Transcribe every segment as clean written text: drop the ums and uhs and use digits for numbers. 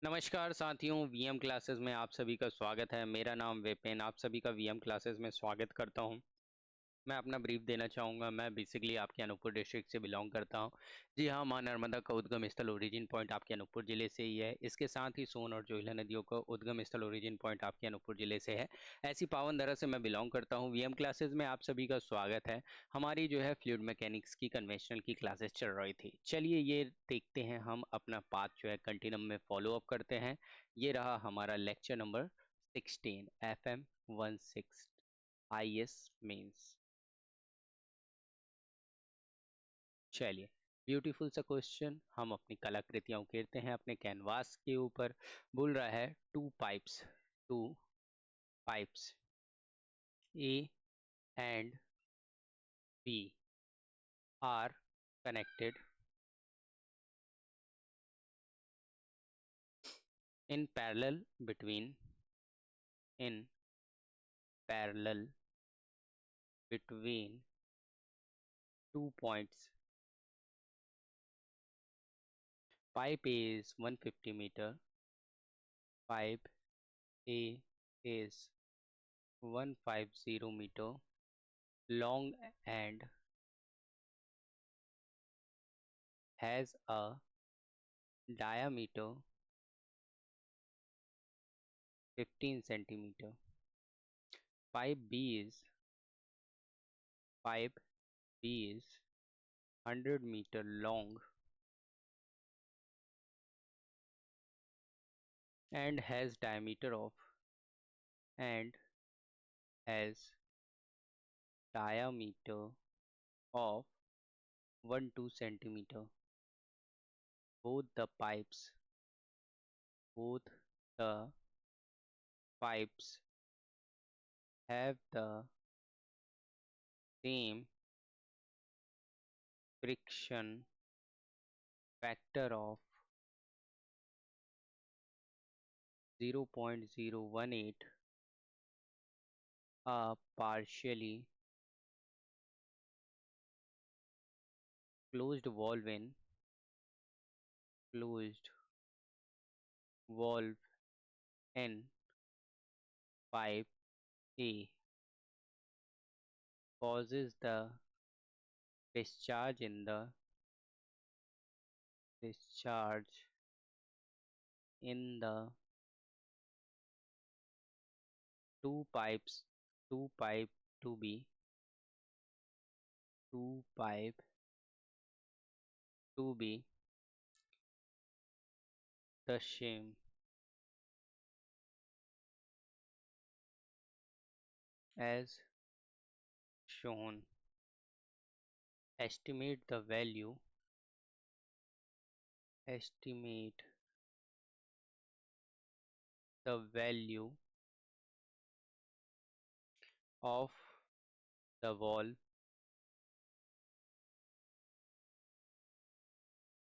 नमस्कार साथियों, VM classes में आप सभी का स्वागत है। मेरा नाम विपिन, आप सभी का वीएम क्लासेस में स्वागत करता हूं। मैं अपना ब्रीफ देना चाहूँगा। मैं बेसिकली आपके अनूपपुर डिस्ट्रिक्ट से बिलोंग करता हूँ। जी हाँ, माँ नर्मदा का उद्गम स्थल ओरिजिन पॉइंट आपके अनूपपुर जिले से ही है। इसके साथ ही सोन और जोहिला नदियों का उद्गम स्थल ओरिजिन पॉइंट आपके अनूपपुर जिले से है। ऐसी पावन धरा से मैं बिलोंग करता हूँ। वीएम क्लासेस में आप सभी का स्वागत है। हमारी जो है फ्लूइड मैकेनिक्स की कन्वेंशनल की क्लासेस चल रही थी। चलिए ये देखते हैं, हम अपना पाथ जो है कंटिन्यूम में फॉलो अप करते हैं। ये रहा हमारा lecture number 16 FM 16 IS mains. चलिए, ब्यूटीफुल सा क्वेश्चन हम अपनी कलाकृतियां उकेरते हैं अपने कैनवास के ऊपर। बोल रहा है two pipes A and B are connected in parallel between in parallel between 2 points. Pipe A is 150 meter. Pipe A is 150 meter long and has a diameter 15 centimeter. Pipe B is pipe B is 100-meter long and has diameter of and has diameter of 1 2 centimeter. Both the pipes both the pipes have the same friction factor of 0.018. A partially closed valve in closed valve in pipe A causes the discharge in the discharge in the two pipes two pipe to be two pipe to be the same as shown. Estimate the value estimate the value of the wall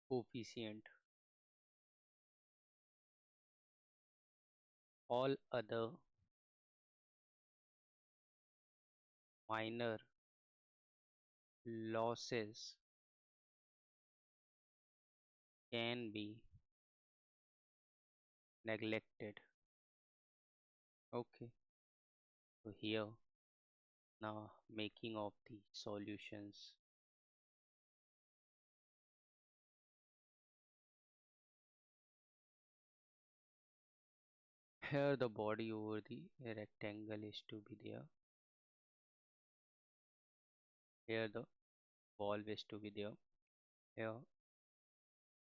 coefficient. All other minor losses can be neglected. Okay, so here now making of the solutions. Here the body over the rectangle is to be there. Here the valve is to be there. Here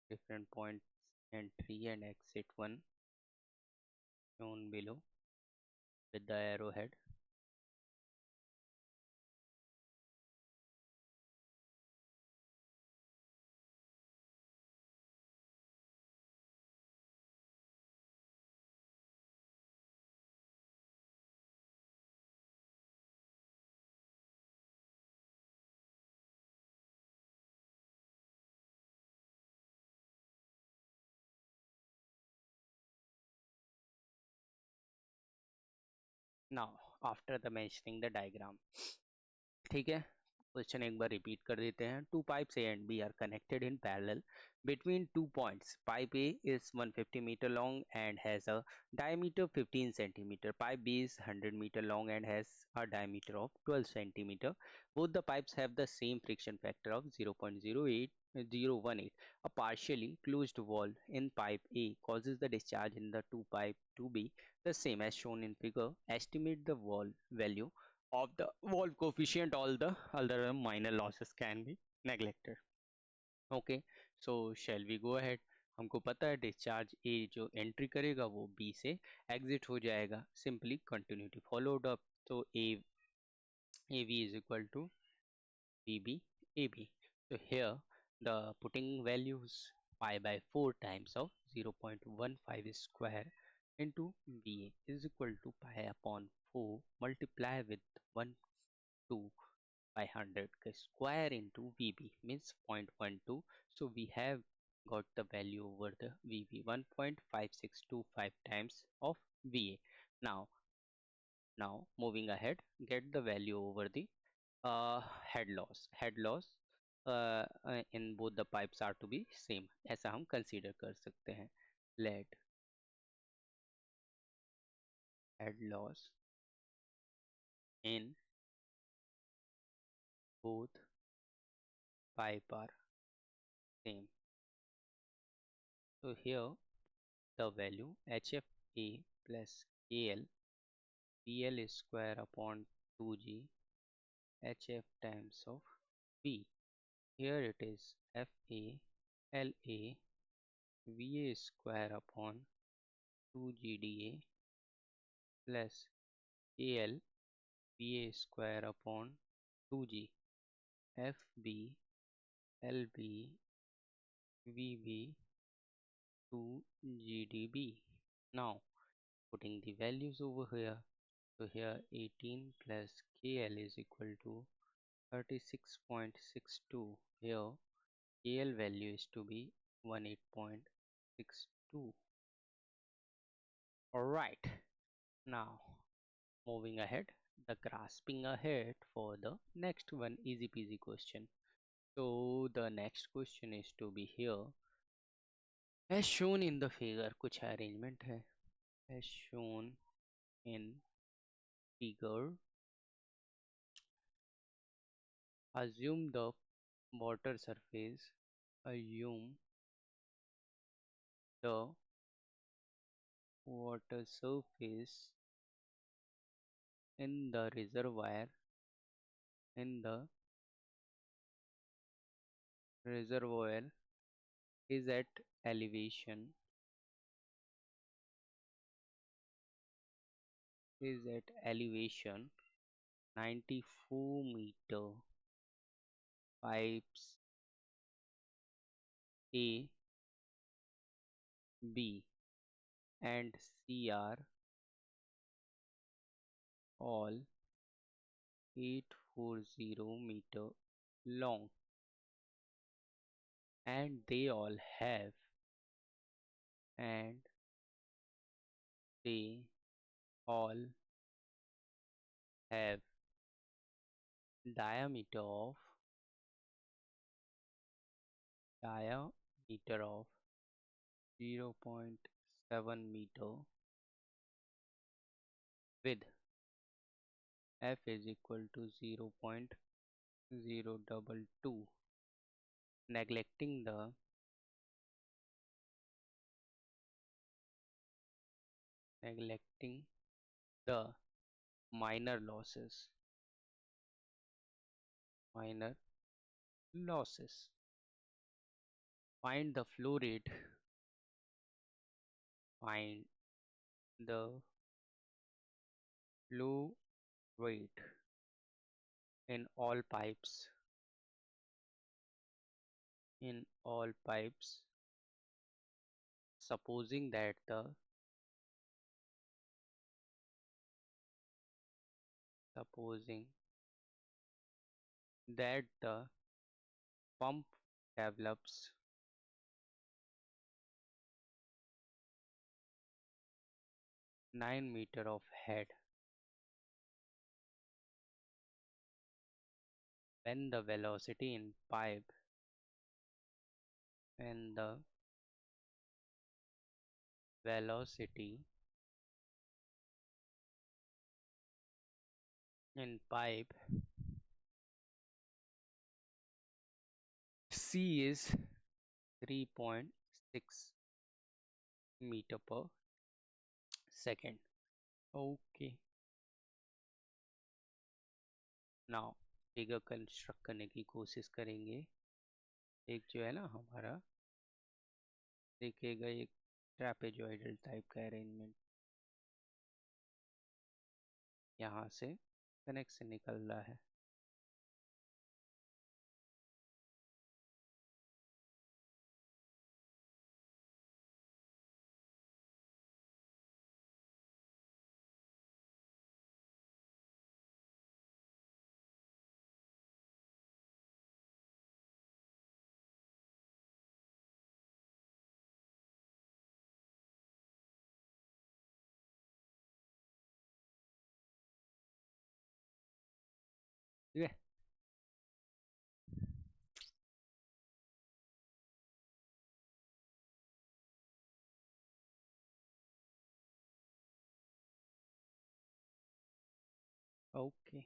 different points entry and exit one shown below with the arrowhead. Now after the mentioning the diagram, ठीक है, question एक बार repeat कर देते हैं. Two pipes A and B are connected in parallel between 2 points. Pipe A is 150 meter long and has a diameter 15 centimeter. Pipe B is 100 meter long and has a diameter of 12 centimeter. Both the pipes have the same friction factor of 0.08018. A partially closed valve in pipe A causes the discharge in the two pipe to be the same as shown in figure. Estimate the valve value of the valve coefficient. All the other minor losses can be neglected. Okay, so shall we go ahead. हमको पता है discharge ए जो entry करेगा वो B से exit हो जाएगा. Simply continuity followed up. तो A V is equal to B B A B. So here the putting values pi by 4 times of 0.15 square into VA is equal to pi upon 4 multiply with 1 2 by 100 square into VB means 0.12. So we have got the value over the VB 1.5625 times of VA. Now moving ahead, get the value over the head loss. Head loss in both the pipes are to be same. ऐसा हम consider कर सकते हैं. Let head loss in both pipe are same. So here the value HFA plus KL PL is square upon 2G HF times of V. Here it is FA LA VA square upon 2GDA plus KL VA square upon 2G FB LB VB 2GDB. Now putting the values over here. So here 18 plus KL is equal to 36.62. Here KL value is to be 18.62. Alright, now moving ahead, the grasping ahead for the next one easy peasy question. So the next question is to be here as shown in the figure. कुछ arrangement है as shown in figure. Assume the water surface. Assume the water surface in the reservoir is at elevation 94 meter. Pipes A, B and C are all 840 meter long and they all have and they all have diameter of 0.7 meter with F is equal to 0.022. Neglecting the minor losses. Find the flow rate. Find the flow rate in all pipes. Supposing that the pump develops 9 meter of head. 9 meter of head when the velocity in pipe when the velocity in pipe C is 3.6 meter per second. Okay, now figure construct करने की कोशिश करेंगे। एक जो है ना हमारा देखिएगा एक ट्रेपेजॉइडल टाइप का अरेंजमेंट, यहाँ से कनेक्शन निकल रहा है। ठीक है, ओके।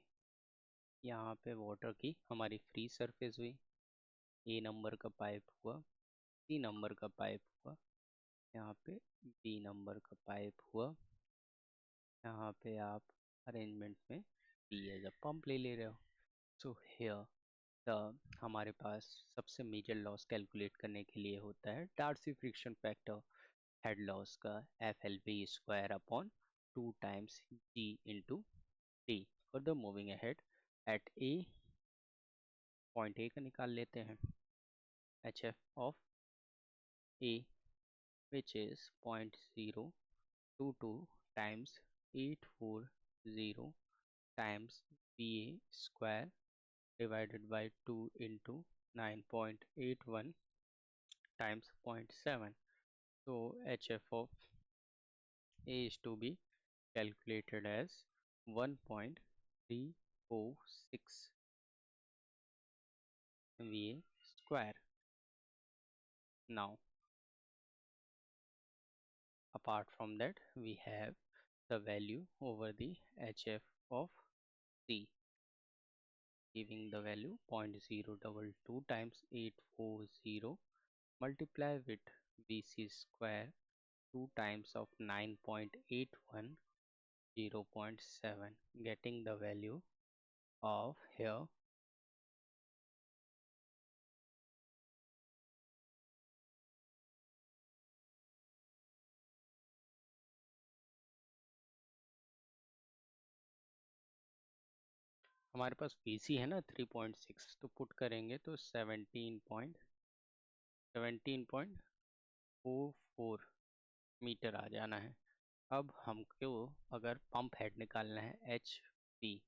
यहाँ पे वाटर की हमारी फ्री सरफेस हुई, ए नंबर का पाइप हुआ, सी नंबर का पाइप हुआ, यहाँ पे बी नंबर का पाइप हुआ। यहाँ पे आप अरेंजमेंट में बी एज अ पंप ले ले रहे हो। सो हियर द हमारे पास सबसे मेजर लॉस कैलकुलेट करने के लिए होता है Darcy friction factor head loss का FLV square upon 2 times G into D. Further moving ahead at a point A का निकाल लेते हैं HF of A which is 0.022 times 840 times VA square divided by 2 into 9.81 times 0.7. So HF of A is to be calculated as 1.346 VA square. Now apart from that we have the value over the HF of C, giving the value 0.022 times 840 multiply with BC square 2 times of 9.81 0.7, getting the value of here हमारे पास BC है ना 3.6, तो put करेंगे तो 17.44 metre आ जाना है। अब हमको अगर पंप हेड निकालना है HP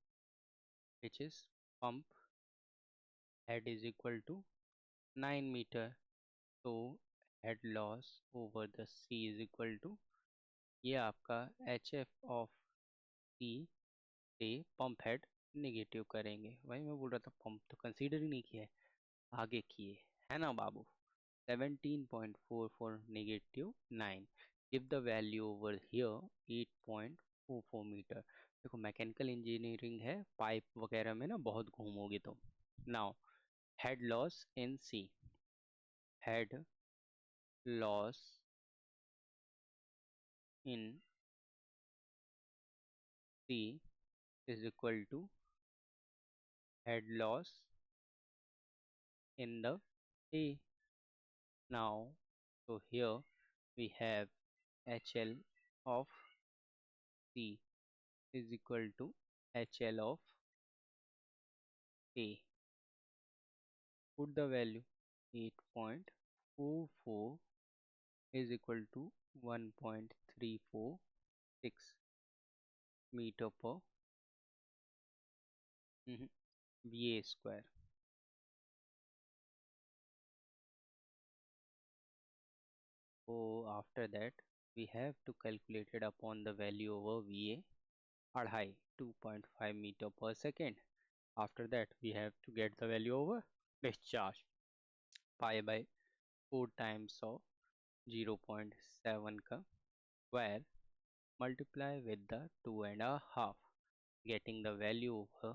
which is pump head is equal to 9 metre, तो head loss over the C is equal to ये आपका HF ऑफ C से पंप हेड नेगेटिव करेंगे। वही मैं बोल रहा था पंप तो कंसीडर ही नहीं किया है, आगे किए है ना बाबू। 17.44 negative 9 give the value over here 8.44 metre. देखो मैकेनिकल इंजीनियरिंग है, पाइप वगैरह में ना बहुत घूमोगे तो। Now head loss in C, head loss in C is equal to head loss in the A. Now so here we have HL of C is equal to HL of A. Put the value 8.44 is equal to 1.346 meter per VA square. So after that we have to calculate it upon the value over VA, 2.5 meter per second. After that, we have to get the value over discharge. Pi by 4 times of 0.7 का square multiply with the 2.5, getting the value over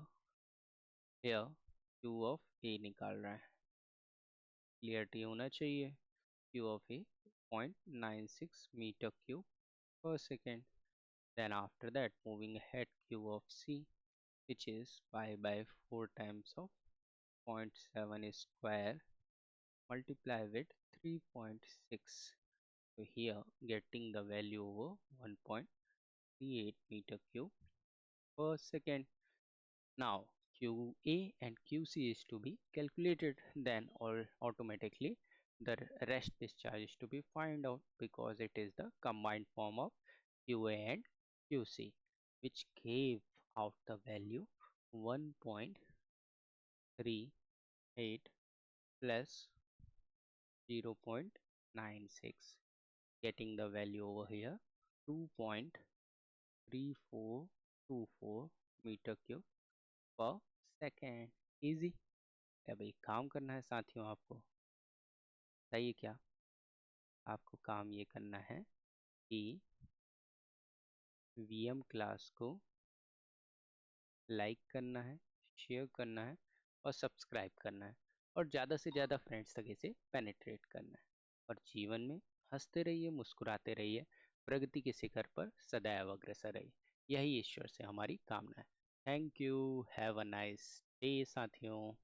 here q of a निकाल रहा है. Clarity होना चाहिए. q of a 0.96 meter cube per second. Then after that, moving ahead, q of c, which is pi by 4 times of 0.7 square multiply with 3.6. So here getting the value over 1.38 meter cube per second. Now QA and QC is to be calculated, then all automatically the rest discharge is to be find out, because it is the combined form of QA and QC, which gave out the value 1.38 plus 0.96, getting the value over here 2.3424 meter cube पर second. Easy. अब एक काम करना है साथियों, आपको बताइए क्या. आपको काम ये करना है कि वीएम क्लास को लाइक करना है, शेयर करना है और सब्सक्राइब करना है, और ज़्यादा से ज़्यादा फ्रेंड्स तक इसे पेनिट्रेट करना है. और जीवन में हंसते रहिए, मुस्कुराते रहिए, प्रगति के शिखर पर सदैव अग्रसर रहिए. यही ईश्वर से हमारी कामना है. Thank you. Have a nice day साथियों.